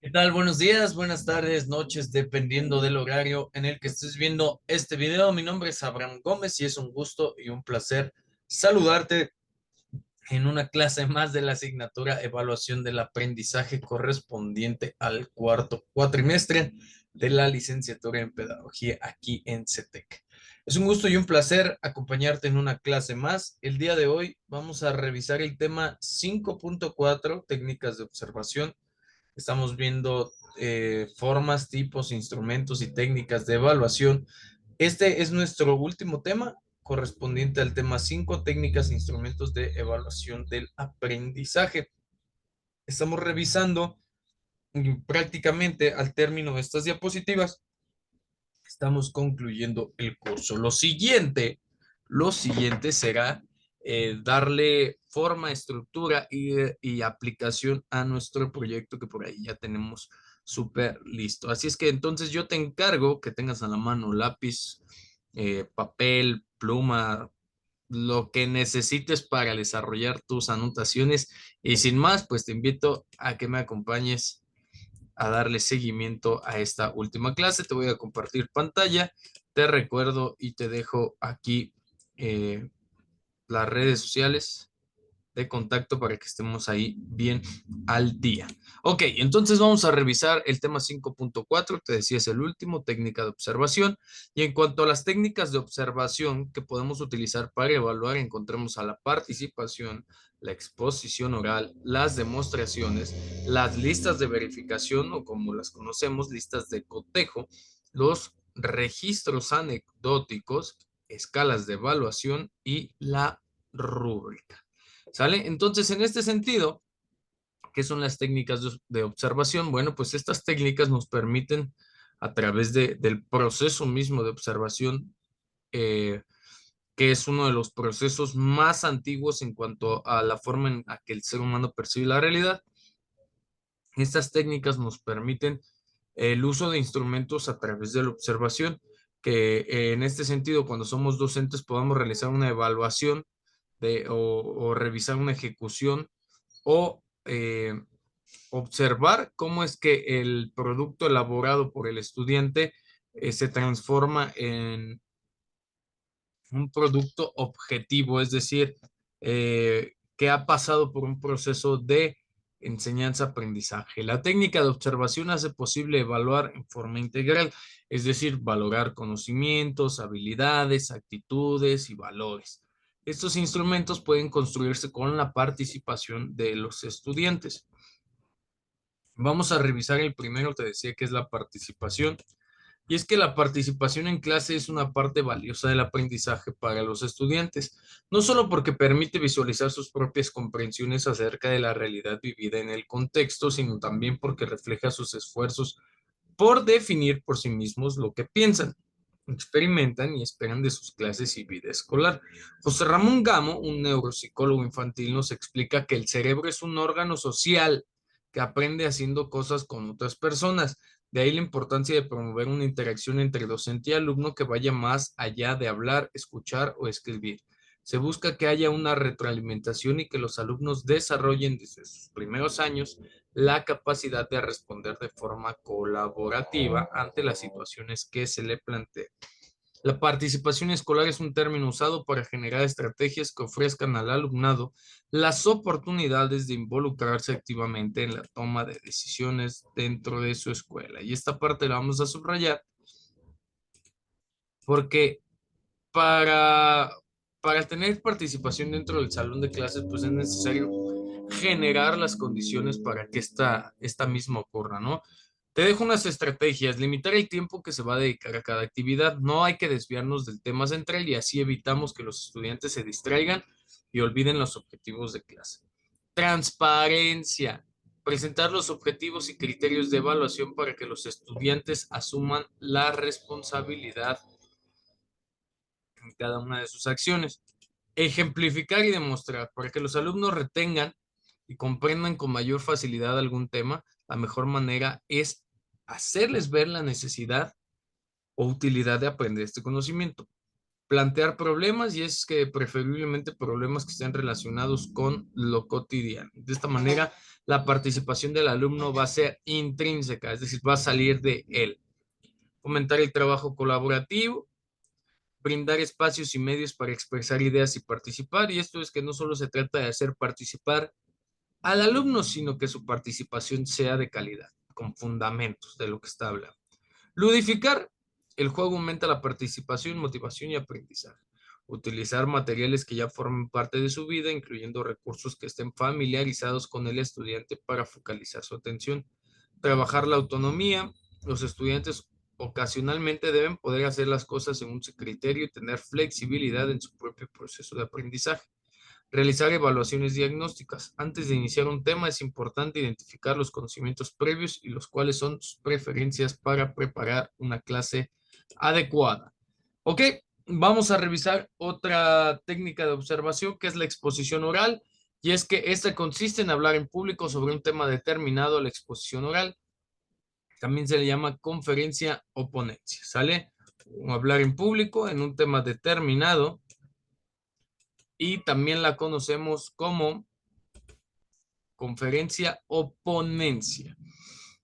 ¿Qué tal? Buenos días, buenas tardes, noches, dependiendo del horario en el que estés viendo este video. Mi nombre es Abraham Gómez y es un gusto y un placer saludarte en una clase más de la asignatura Evaluación del Aprendizaje correspondiente al cuarto cuatrimestre de la licenciatura en Pedagogía aquí en CETEC. Es un gusto y un placer acompañarte en una clase más. El día de hoy vamos a revisar el tema 5.4, técnicas de observación. Estamos viendo formas, tipos, instrumentos y técnicas de evaluación. Este es nuestro último tema, correspondiente al tema 5, técnicas e instrumentos de evaluación del aprendizaje. Estamos revisando prácticamente al término de estas diapositivas. Estamos concluyendo el curso. Lo siguiente será darle forma, estructura y aplicación a nuestro proyecto que por ahí ya tenemos súper listo. Así es que entonces yo te encargo que tengas a la mano lápiz, papel, pluma, lo que necesites para desarrollar tus anotaciones. Y sin más, pues te invito a que me acompañes a darle seguimiento a esta última clase. Te voy a compartir pantalla, te recuerdo y te dejo aquí eh, las redes sociales de contacto para que estemos ahí bien al día. Ok, entonces vamos a revisar el tema 5.4, te decía es el último, técnica de observación. Y en cuanto a las técnicas de observación que podemos utilizar para evaluar, encontramos a la participación, la exposición oral, las demostraciones, las listas de verificación o como las conocemos, listas de cotejo, los registros anecdóticos, escalas de evaluación y la rúbrica. ¿Sale? Entonces, en este sentido, ¿qué son las técnicas de observación? Bueno, pues estas técnicas nos permiten, a través del proceso mismo de observación, eh, que es uno de los procesos más antiguos en cuanto a la forma en la que el ser humano percibe la realidad, estas técnicas nos permiten el uso de instrumentos a través de la observación, que en este sentido, cuando somos docentes, podamos realizar una evaluación o revisar una ejecución o observar cómo es que el producto elaborado por el estudiante se transforma en un producto objetivo, es decir, que ha pasado por un proceso de enseñanza-aprendizaje. La técnica de observación hace posible evaluar en forma integral, es decir, valorar conocimientos, habilidades, actitudes y valores. Estos instrumentos pueden construirse con la participación de los estudiantes. Vamos a revisar el primero, te decía que es la participación. Y es que la participación en clase es una parte valiosa del aprendizaje para los estudiantes, no solo porque permite visualizar sus propias comprensiones acerca de la realidad vivida en el contexto, sino también porque refleja sus esfuerzos por definir por sí mismos lo que piensan, experimentan y esperan de sus clases y vida escolar. José Ramón Gamo, un neuropsicólogo infantil, nos explica que el cerebro es un órgano social que aprende haciendo cosas con otras personas. De ahí la importancia de promover una interacción entre docente y alumno que vaya más allá de hablar, escuchar o escribir. Se busca que haya una retroalimentación y que los alumnos desarrollen desde sus primeros años la capacidad de responder de forma colaborativa ante las situaciones que se le planteen. La participación escolar es un término usado para generar estrategias que ofrezcan al alumnado las oportunidades de involucrarse activamente en la toma de decisiones dentro de su escuela. Y esta parte la vamos a subrayar porque para, para tener participación dentro del salón de clases, pues es necesario generar las condiciones para que esta misma ocurra, ¿no? Te dejo unas estrategias, limitar el tiempo que se va a dedicar a cada actividad, no hay que desviarnos del tema central y así evitamos que los estudiantes se distraigan y olviden los objetivos de clase. Transparencia, presentar los objetivos y criterios de evaluación para que los estudiantes asuman la responsabilidad en cada una de sus acciones. Ejemplificar y demostrar para que los alumnos retengan y comprendan con mayor facilidad algún tema. La mejor manera es hacerles ver la necesidad o utilidad de aprender este conocimiento. Plantear problemas y es que preferiblemente problemas que estén relacionados con lo cotidiano. De esta manera la participación del alumno va a ser intrínseca, es decir, va a salir de él. Fomentar el trabajo colaborativo, brindar espacios y medios para expresar ideas y participar. Y esto es que no solo se trata de hacer participar al alumno, sino que su participación sea de calidad, con fundamentos de lo que está hablando. Ludificar. El juego aumenta la participación, motivación y aprendizaje. Utilizar materiales que ya formen parte de su vida, incluyendo recursos que estén familiarizados con el estudiante para focalizar su atención. Trabajar la autonomía. Los estudiantes ocasionalmente deben poder hacer las cosas según su criterio y tener flexibilidad en su propio proceso de aprendizaje. Realizar evaluaciones diagnósticas. Antes de iniciar un tema es importante identificar los conocimientos previos y los cuales son sus preferencias para preparar una clase adecuada. Ok, vamos a revisar otra técnica de observación que es la exposición oral, y es que esta consiste en hablar en público sobre un tema determinado. La exposición oral también se le llama conferencia o ponencia, ¿sale? Hablar en público en un tema determinado, y también la conocemos como conferencia o ponencia.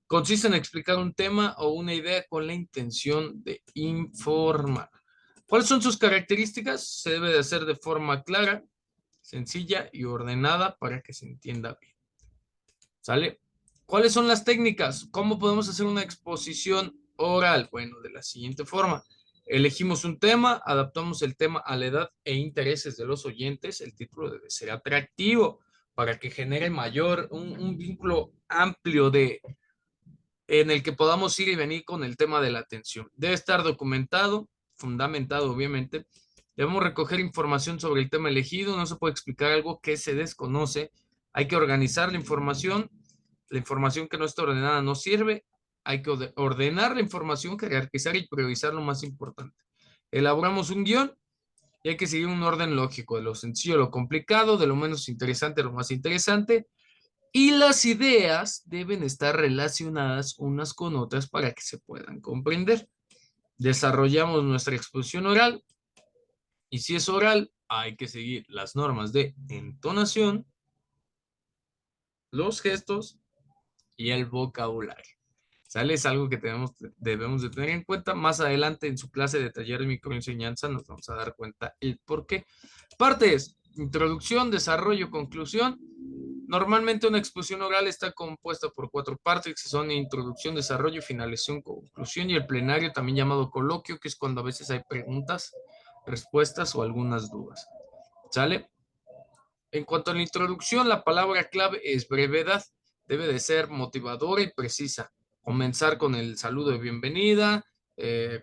Consiste en explicar un tema o una idea con la intención de informar. ¿Cuáles son sus características? Se debe de hacer de forma clara, sencilla y ordenada para que se entienda bien. ¿Sale? ¿Cuáles son las técnicas? ¿Cómo podemos hacer una exposición oral? Bueno, de la siguiente forma. Elegimos un tema, adaptamos el tema a la edad e intereses de los oyentes. El título debe ser atractivo para que genere un vínculo amplio en el que podamos ir y venir con el tema de la atención. Debe estar documentado, fundamentado, obviamente. Debemos recoger información sobre el tema elegido. No se puede explicar algo que se desconoce. Hay que organizar la información. La información que no está ordenada no sirve. Hay que ordenar la información, jerarquizar y priorizar lo más importante. Elaboramos un guión y hay que seguir un orden lógico, de lo sencillo a lo complicado, de lo menos interesante a lo más interesante. Y las ideas deben estar relacionadas unas con otras para que se puedan comprender. Desarrollamos nuestra exposición oral, y si es oral, hay que seguir las normas de entonación, los gestos y el vocabulario. ¿Sale? Es algo que debemos de tener en cuenta. Más adelante en su clase de taller de microenseñanza nos vamos a dar cuenta el por qué. Partes: introducción, desarrollo, conclusión. Normalmente una exposición oral está compuesta por 4 partes, que son introducción, desarrollo, finalización, conclusión, y el plenario, también llamado coloquio, que es cuando a veces hay preguntas, respuestas o algunas dudas. ¿Sale? En cuanto a la introducción, la palabra clave es brevedad. Debe de ser motivadora y precisa. Comenzar con el saludo de bienvenida,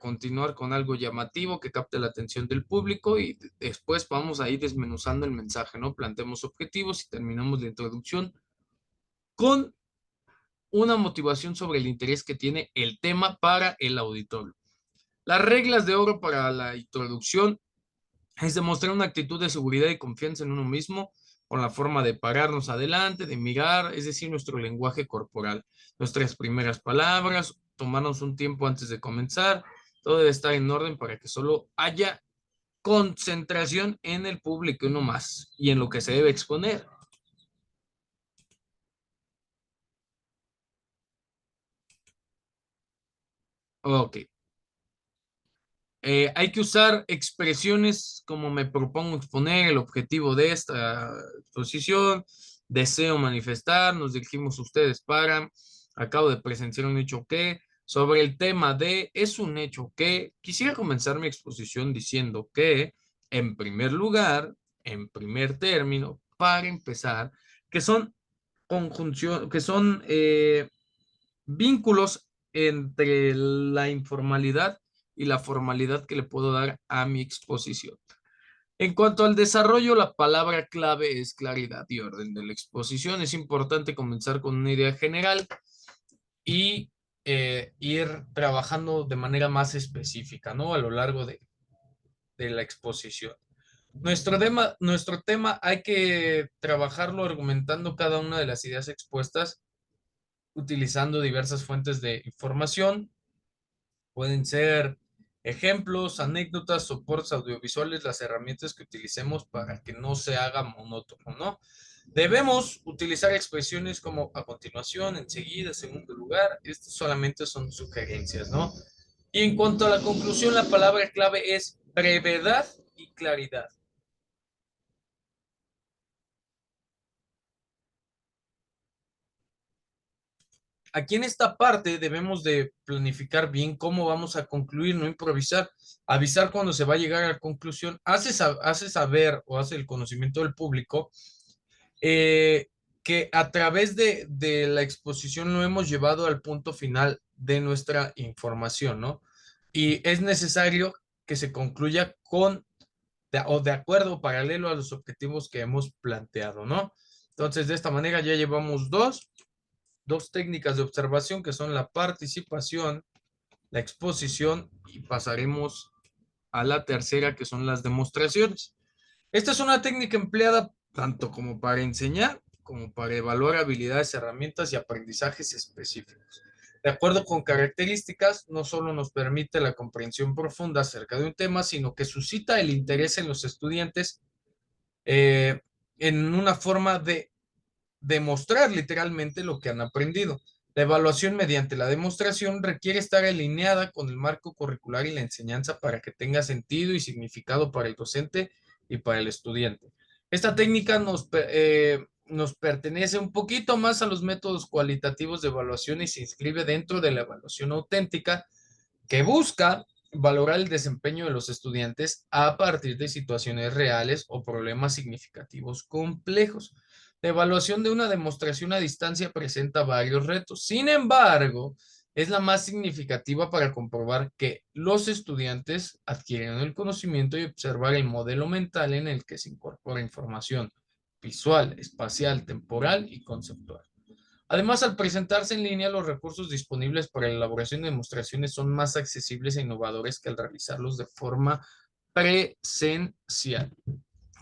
continuar con algo llamativo que capte la atención del público, y después vamos a ir desmenuzando el mensaje, ¿no? Planteemos objetivos y terminamos la introducción con una motivación sobre el interés que tiene el tema para el auditorio. Las reglas de oro para la introducción es demostrar una actitud de seguridad y confianza en uno mismo, con la forma de pararnos adelante, de mirar, es decir, nuestro lenguaje corporal, nuestras primeras palabras, tomarnos un tiempo antes de comenzar. Todo debe estar en orden para que solo haya concentración en el público y no más, y en lo que se debe exponer. Ok. Hay que usar expresiones como me propongo exponer, el objetivo de esta exposición, deseo manifestar, nos dirigimos a ustedes para, acabo de presenciar un hecho que, sobre el tema de, es un hecho que, quisiera comenzar mi exposición diciendo que, en primer lugar, en primer término, para empezar, que son conjunción, que son vínculos entre la informalidad y la formalidad que le puedo dar a mi exposición. En cuanto al desarrollo, la palabra clave es claridad y orden de la exposición. Es importante comenzar con una idea general y ir trabajando de manera más específica, ¿no? A lo largo de la exposición. Nuestro tema hay que trabajarlo argumentando cada una de las ideas expuestas, utilizando diversas fuentes de información. Pueden ser ejemplos, anécdotas, soportes audiovisuales, las herramientas que utilicemos para que no se haga monótono, ¿no? Debemos utilizar expresiones como a continuación, enseguida, segundo lugar. Estas solamente son sugerencias, ¿no? Y en cuanto a la conclusión, la palabra clave es brevedad y claridad. Aquí en esta parte debemos de planificar bien cómo vamos a concluir, no improvisar, avisar cuando se va a llegar a la conclusión, hace saber o hace el conocimiento del público eh, que a través de la exposición lo hemos llevado al punto final de nuestra información, ¿no? Y es necesario que se concluya o de acuerdo paralelo a los objetivos que hemos planteado, ¿no? Entonces, de esta manera ya llevamos dos técnicas de observación que son la participación, la exposición y pasaremos a la tercera que son las demostraciones. Esta es una técnica empleada tanto como para enseñar como para evaluar habilidades, herramientas y aprendizajes específicos. De acuerdo con características, no solo nos permite la comprensión profunda acerca de un tema, sino que suscita el interés en los estudiantes eh, en una forma de demostrar literalmente lo que han aprendido. La evaluación mediante la demostración requiere estar alineada con el marco curricular y la enseñanza para que tenga sentido y significado para el docente y para el estudiante. Esta técnica nos pertenece un poquito más a los métodos cualitativos de evaluación y se inscribe dentro de la evaluación auténtica que busca valorar el desempeño de los estudiantes a partir de situaciones reales o problemas significativos complejos. La evaluación de una demostración a distancia presenta varios retos. Sin embargo, es la más significativa para comprobar que los estudiantes adquieren el conocimiento y observar el modelo mental en el que se incorpora información visual, espacial, temporal y conceptual. Además, al presentarse en línea, los recursos disponibles para la elaboración de demostraciones son más accesibles e innovadores que al realizarlos de forma presencial.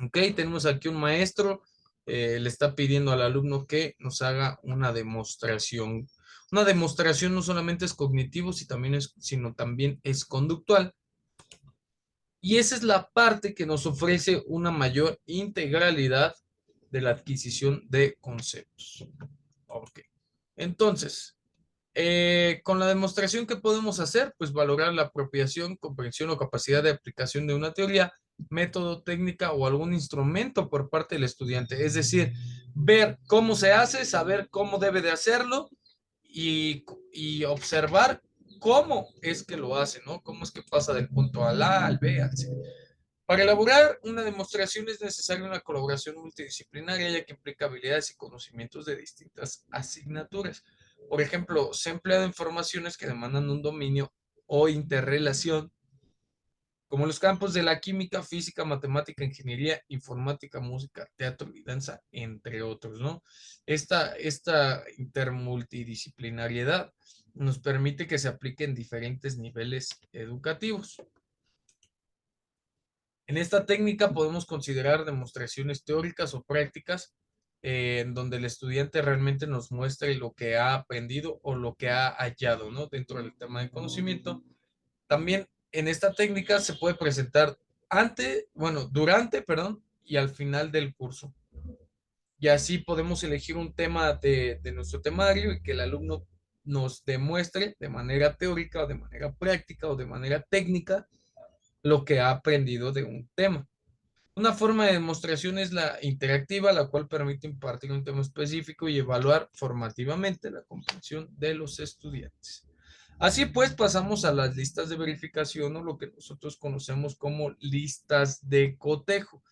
Ok, tenemos aquí un maestro, le está pidiendo al alumno que nos haga una demostración. Una demostración no solamente es cognitivo, sino también es conductual. Y esa es la parte que nos ofrece una mayor integralidad de la adquisición de conceptos. Ok. Entonces, con la demostración que podemos hacer, pues valorar la apropiación, comprensión o capacidad de aplicación de una teoría, método, técnica o algún instrumento por parte del estudiante. Es decir, ver cómo se hace, saber cómo debe de hacerlo y observar cómo es que lo hace, ¿no? Cómo es que pasa del punto A al B al C. Para elaborar una demostración es necesaria una colaboración multidisciplinaria, ya que implica habilidades y conocimientos de distintas asignaturas. Por ejemplo, se han empleado informaciones que demandan un dominio o interrelación, como los campos de la química, física, matemática, ingeniería, informática, música, teatro y danza, entre otros, ¿no? Esta intermultidisciplinariedad nos permite que se aplique en diferentes niveles educativos. En esta técnica podemos considerar demostraciones teóricas o prácticas en donde el estudiante realmente nos muestre lo que ha aprendido o lo que ha hallado, ¿no? Dentro del tema de conocimiento. También en esta técnica se puede presentar durante, perdón, y al final del curso. Y así podemos elegir un tema de nuestro temario y que el alumno nos demuestre de manera teórica o de manera práctica o de manera técnica lo que ha aprendido de un tema. Una forma de demostración es la interactiva, la cual permite impartir un tema específico y evaluar formativamente la comprensión de los estudiantes. Así pues, pasamos a las listas de verificación o lo que nosotros conocemos como listas de cotejo.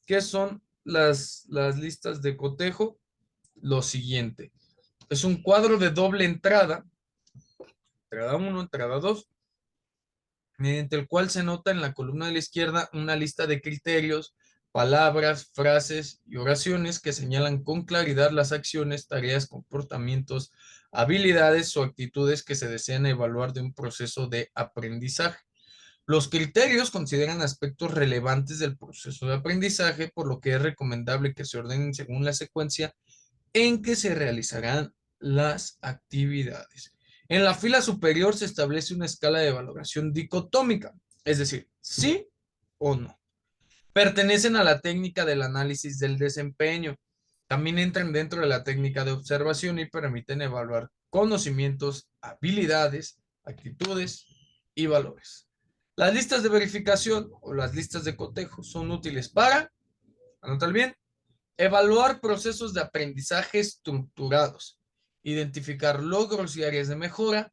¿Qué son las listas de cotejo? Lo siguiente. Es un cuadro de doble entrada, entrada 1, entrada 2, mediante el cual se nota en la columna de la izquierda una lista de criterios, palabras, frases y oraciones que señalan con claridad las acciones, tareas, comportamientos, habilidades o actitudes que se desean evaluar de un proceso de aprendizaje. Los criterios consideran aspectos relevantes del proceso de aprendizaje, por lo que es recomendable que se ordenen según la secuencia en que se realizarán las actividades. En la fila superior se establece una escala de valoración dicotómica, es decir, sí o no. Pertenecen a la técnica del análisis del desempeño. También entran dentro de la técnica de observación y permiten evaluar conocimientos, habilidades, actitudes y valores. Las listas de verificación o las listas de cotejo son útiles para, anótalo bien, evaluar procesos de aprendizaje estructurados, identificar logros y áreas de mejora,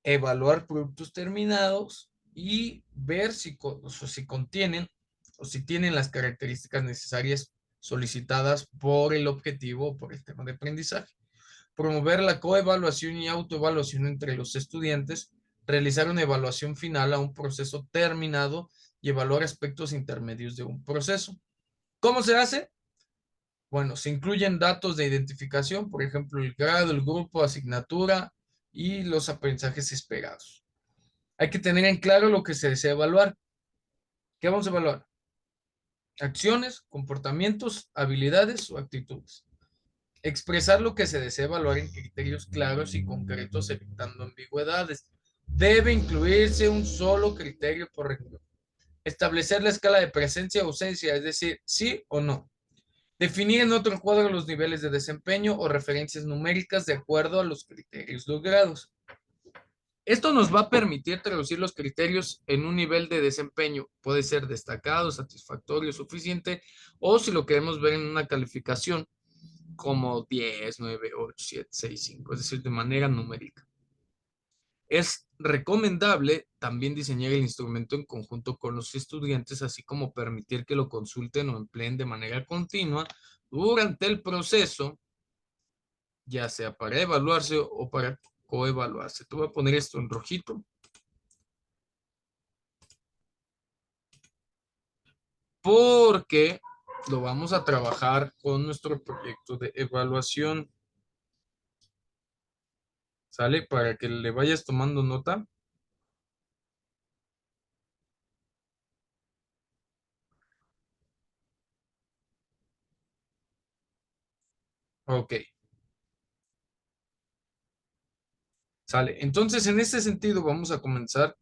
evaluar productos terminados y ver si contienen o si tienen las características necesarias solicitadas por el objetivo o por el tema de aprendizaje. Promover la coevaluación y autoevaluación entre los estudiantes, realizar una evaluación final a un proceso terminado y evaluar aspectos intermedios de un proceso. ¿Cómo se hace? Bueno, se incluyen datos de identificación, por ejemplo, el grado, el grupo, asignatura y los aprendizajes esperados. Hay que tener en claro lo que se desea evaluar. ¿Qué vamos a evaluar? Acciones, comportamientos, habilidades o actitudes. Expresar lo que se desea evaluar en criterios claros y concretos, evitando ambigüedades. Debe incluirse un solo criterio por región. Establecer la escala de presencia o ausencia, es decir, sí o no. Definir en otro cuadro los niveles de desempeño o referencias numéricas de acuerdo a los criterios logrados. Esto nos va a permitir traducir los criterios en un nivel de desempeño. Puede ser destacado, satisfactorio, suficiente, o si lo queremos ver en una calificación como 10, 9, 8, 7, 6, 5, es decir, de manera numérica. Es recomendable también diseñar el instrumento en conjunto con los estudiantes, así como permitir que lo consulten o empleen de manera continua durante el proceso, ya sea para evaluarse o para coevaluarse. Te voy a poner esto en rojito porque lo vamos a trabajar con nuestro proyecto de evaluación. ¿Sale? Para que le vayas tomando nota. Ok, sale. Entonces, en este sentido, vamos a comenzar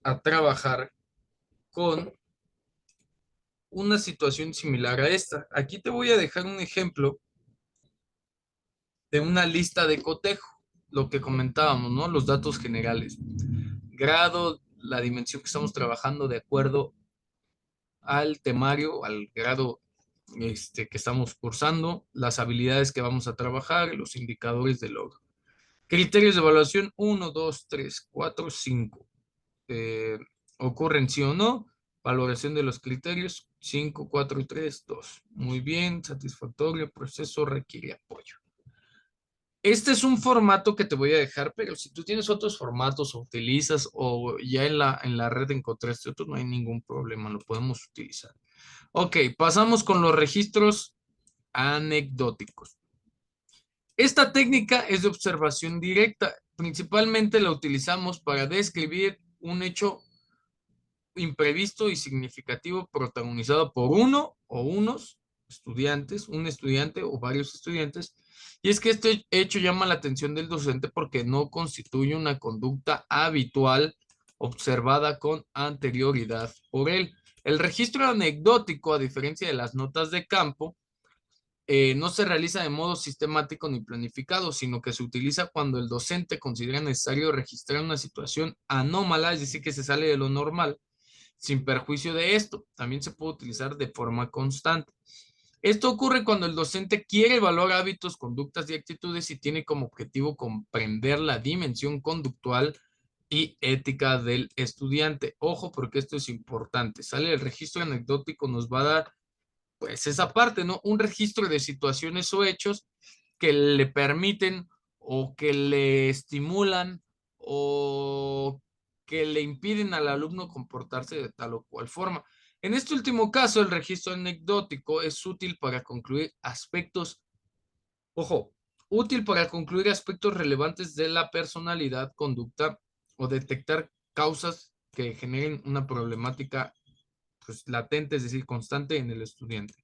a trabajar con una situación similar a esta. Aquí te voy a dejar un ejemplo de una lista de cotejo, lo que comentábamos, ¿no? Los datos generales. Grado, la dimensión que estamos trabajando de acuerdo al temario, al grado que estamos cursando, las habilidades que vamos a trabajar, los indicadores de logro. Criterios de evaluación 1, 2, 3, 4, 5. ¿Ocurren sí o no? Valoración de los criterios 5, 4 y 3, 2. Muy bien, satisfactorio, proceso requiere apoyo. Este es un formato que te voy a dejar, pero si tú tienes otros formatos o utilizas o ya en la red encontraste otros, no hay ningún problema, lo podemos utilizar. Ok, pasamos con los registros anecdóticos. Esta técnica es de observación directa. Principalmente la utilizamos para describir un hecho imprevisto y significativo protagonizado por uno o unos estudiantes, un estudiante o varios estudiantes. Y es que este hecho llama la atención del docente porque no constituye una conducta habitual observada con anterioridad por él. El registro anecdótico, a diferencia de las notas de campo, no se realiza de modo sistemático ni planificado, sino que se utiliza cuando el docente considera necesario registrar una situación anómala, es decir, que se sale de lo normal, sin perjuicio de esto. También se puede utilizar de forma constante. Esto ocurre cuando el docente quiere evaluar hábitos, conductas y actitudes y tiene como objetivo comprender la dimensión conductual y ética del estudiante. Ojo, porque esto es importante. Sale el registro anecdótico, nos va a dar pues esa parte, ¿no? Un registro de situaciones o hechos que le permiten o que le estimulan o que le impiden al alumno comportarse de tal o cual forma. En este último caso, el registro anecdótico es útil para concluir aspectos, ojo, útil para concluir aspectos relevantes de la personalidad, conducta o detectar causas que generen una problemática pues, latente, es decir, constante en el estudiante.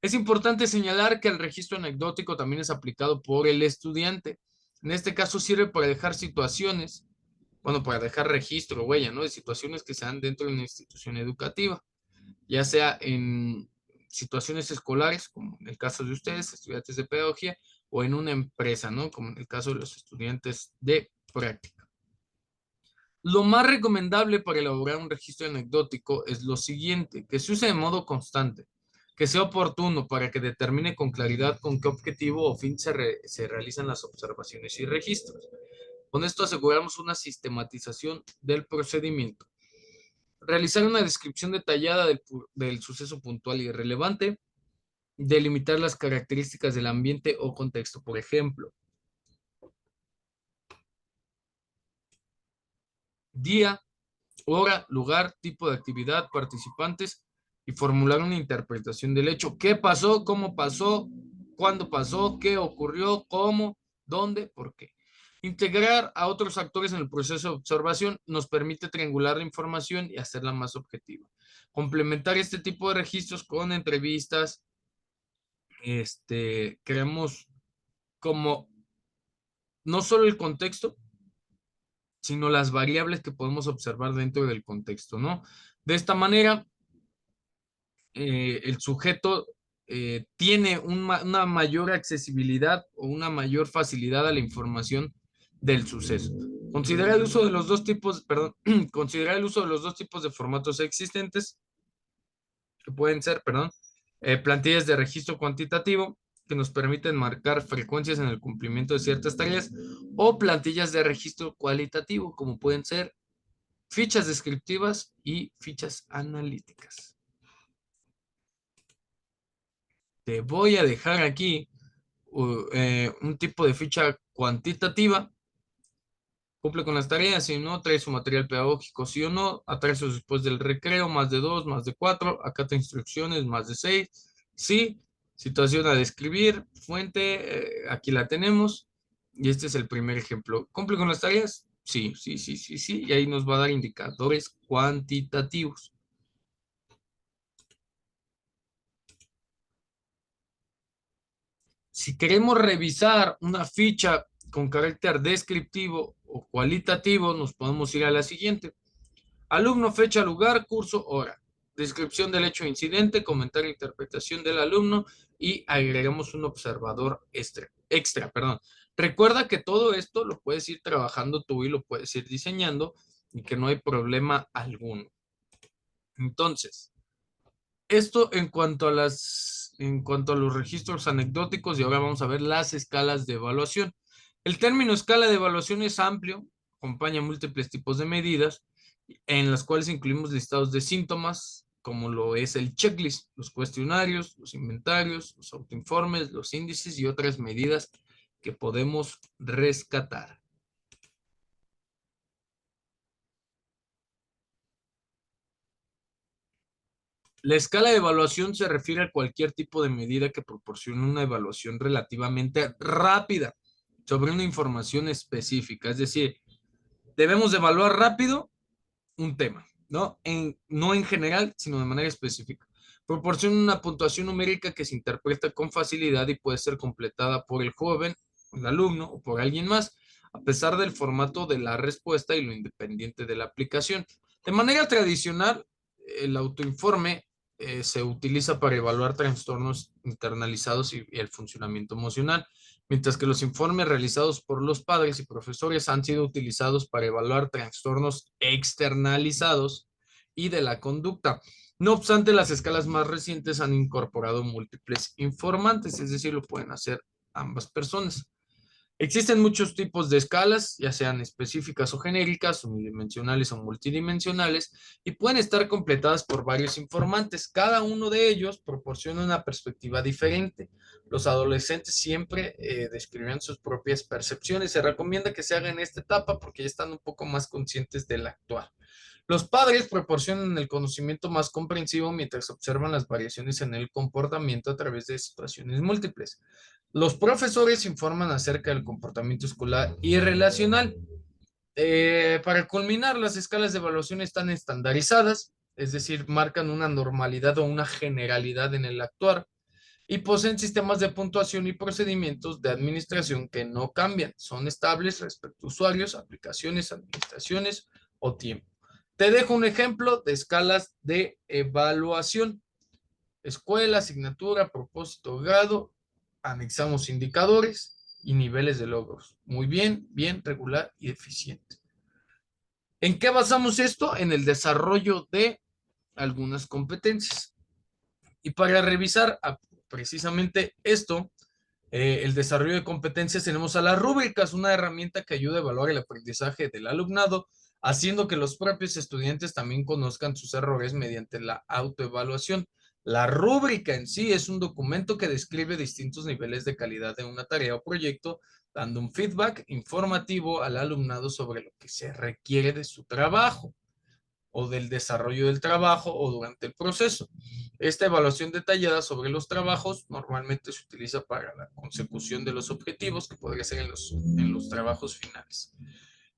Es importante señalar que el registro anecdótico también es aplicado por el estudiante. En este caso sirve para dejar situaciones, bueno, para dejar registro, huella, ¿no? De situaciones que se dan dentro de una institución educativa, ya sea situaciones escolares, como en el caso de ustedes, estudiantes de pedagogía, o en una empresa, ¿no? Como en el caso de los estudiantes de práctica. Lo más recomendable para elaborar un registro anecdótico es lo siguiente, que se use de modo constante, que sea oportuno para que determine con claridad con qué objetivo o fin se realizan las observaciones y registros. Con esto aseguramos una sistematización del procedimiento. Realizar una descripción detallada del suceso puntual y relevante, delimitar las características del ambiente o contexto, por ejemplo, día, hora, lugar, tipo de actividad, participantes y formular una interpretación del hecho. ¿Qué pasó? ¿Cómo pasó? ¿Cuándo pasó? ¿Qué ocurrió? ¿Cómo? ¿Dónde? ¿Por qué? Integrar a otros actores en el proceso de observación nos permite triangular la información y hacerla más objetiva. Complementar este tipo de registros con entrevistas, creamos como no solo el contexto, sino las variables que podemos observar dentro del contexto, ¿no? De esta manera, el sujeto tiene una mayor accesibilidad o una mayor facilidad a la información del suceso. Considera el uso de los dos tipos, perdón, considera el uso de los dos tipos de formatos existentes, que pueden ser, perdón, plantillas de registro cuantitativo, que nos permiten marcar frecuencias en el cumplimiento de ciertas tareas, o plantillas de registro cualitativo, como pueden ser fichas descriptivas y fichas analíticas. Te voy a dejar aquí un tipo de ficha cuantitativa. Cumple con las tareas, si no, trae su material pedagógico, sí o no, atrasos después del recreo, más de 2, más de 4, acata instrucciones, más de 6, sí, situación a describir, fuente, aquí la tenemos, y este es el primer ejemplo. ¿Cumple con las tareas? Sí, sí, sí, sí, sí, y ahí nos va a dar indicadores cuantitativos. Si queremos revisar una ficha con carácter descriptivo o cualitativo, nos podemos ir a la siguiente. Alumno, fecha, lugar, curso, hora. Descripción del hecho incidente, comentario e interpretación del alumno y agregamos un observador extra, perdón. Recuerda que todo esto lo puedes ir trabajando tú y lo puedes ir diseñando y que no hay problema alguno. Entonces, esto en cuanto a los registros anecdóticos, y ahora vamos a ver las escalas de evaluación. El término escala de evaluación es amplio, acompaña múltiples tipos de medidas, en las cuales incluimos listados de síntomas, como lo es el checklist, los cuestionarios, los inventarios, los autoinformes, los índices y otras medidas que podemos rescatar. La escala de evaluación se refiere a cualquier tipo de medida que proporcione una evaluación relativamente rápida sobre una información específica. Es decir, debemos evaluar rápido un tema, ¿no? No en general, sino de manera específica. Proporciona una puntuación numérica que se interpreta con facilidad y puede ser completada por el joven, el alumno o por alguien más, a pesar del formato de la respuesta y lo independiente de la aplicación. De manera tradicional, el autoinforme se utiliza para evaluar trastornos internalizados y el funcionamiento emocional, mientras que los informes realizados por los padres y profesores han sido utilizados para evaluar trastornos externalizados y de la conducta. No obstante, las escalas más recientes han incorporado múltiples informantes, es decir, lo pueden hacer ambas personas. Existen muchos tipos de escalas, ya sean específicas o genéricas, unidimensionales o multidimensionales, y pueden estar completadas por varios informantes. Cada uno de ellos proporciona una perspectiva diferente. Los adolescentes siempre describen sus propias percepciones. Se recomienda que se haga en esta etapa porque ya están un poco más conscientes del actual. Los padres proporcionan el conocimiento más comprensivo mientras observan las variaciones en el comportamiento a través de situaciones múltiples. Los profesores informan acerca del comportamiento escolar y relacional. Para culminar, las escalas de evaluación están estandarizadas, es decir, marcan una normalidad o una generalidad en el actuar y poseen sistemas de puntuación y procedimientos de administración que no cambian, son estables respecto a usuarios, aplicaciones, administraciones o tiempo. Te dejo un ejemplo de escalas de evaluación. escuela, asignatura, propósito, grado, anexamos indicadores y niveles de logros. Muy bien, bien, regular y eficiente. ¿En qué basamos esto? En el desarrollo de algunas competencias. Y para revisar precisamente esto, el desarrollo de competencias, tenemos a las rúbricas, una herramienta que ayuda a evaluar el aprendizaje del alumnado, haciendo que los propios estudiantes también conozcan sus errores mediante la autoevaluación. La rúbrica en sí es un documento que describe distintos niveles de calidad de una tarea o proyecto, dando un feedback informativo al alumnado sobre lo que se requiere de su trabajo o del desarrollo del trabajo o durante el proceso. Esta evaluación detallada sobre los trabajos normalmente se utiliza para la consecución de los objetivos, que podría ser en los trabajos finales.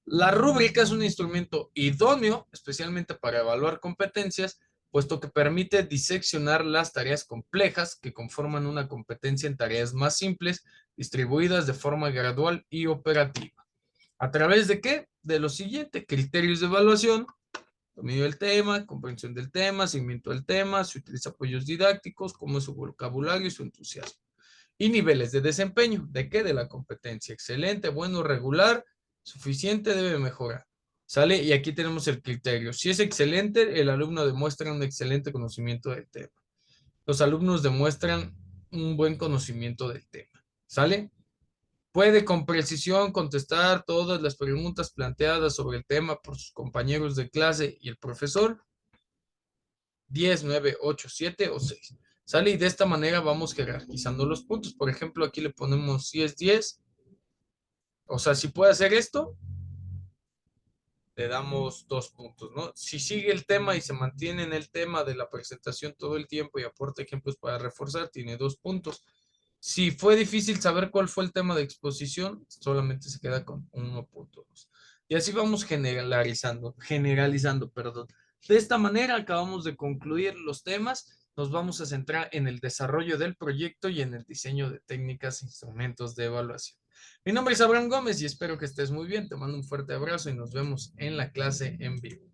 La rúbrica es un instrumento idóneo, especialmente para evaluar competencias, puesto que permite diseccionar las tareas complejas que conforman una competencia en tareas más simples, distribuidas de forma gradual y operativa. ¿A través de qué? De lo siguiente: criterios de evaluación, dominio del tema, comprensión del tema, seguimiento del tema, se utiliza apoyos didácticos, como es su vocabulario y su entusiasmo. Y niveles de desempeño, ¿de qué? De la competencia, excelente, bueno, regular, suficiente, debe mejorar. ¿Sale? Y aquí tenemos el criterio. Si es excelente, el alumno demuestra un excelente conocimiento del tema. Los alumnos demuestran un buen conocimiento del tema. ¿Sale? Puede con precisión contestar todas las preguntas planteadas sobre el tema por sus compañeros de clase y el profesor. 10, 9, 8, 7 o 6. ¿Sale? Y de esta manera vamos jerarquizando los puntos. Por ejemplo, aquí le ponemos si es 10. O sea, si puede hacer esto, le damos 2 puntos, ¿no? Si sigue el tema y se mantiene en el tema de la presentación todo el tiempo y aporta ejemplos para reforzar, tiene 2 puntos. Si fue difícil saber cuál fue el tema de exposición, solamente se queda con 1.2. Y así vamos generalizando, perdón. De esta manera acabamos de concluir los temas. Nos vamos a centrar en el desarrollo del proyecto y en el diseño de técnicas e instrumentos de evaluación. Mi nombre es Abraham Gómez y espero que estés muy bien. Te mando un fuerte abrazo y nos vemos en la clase en vivo.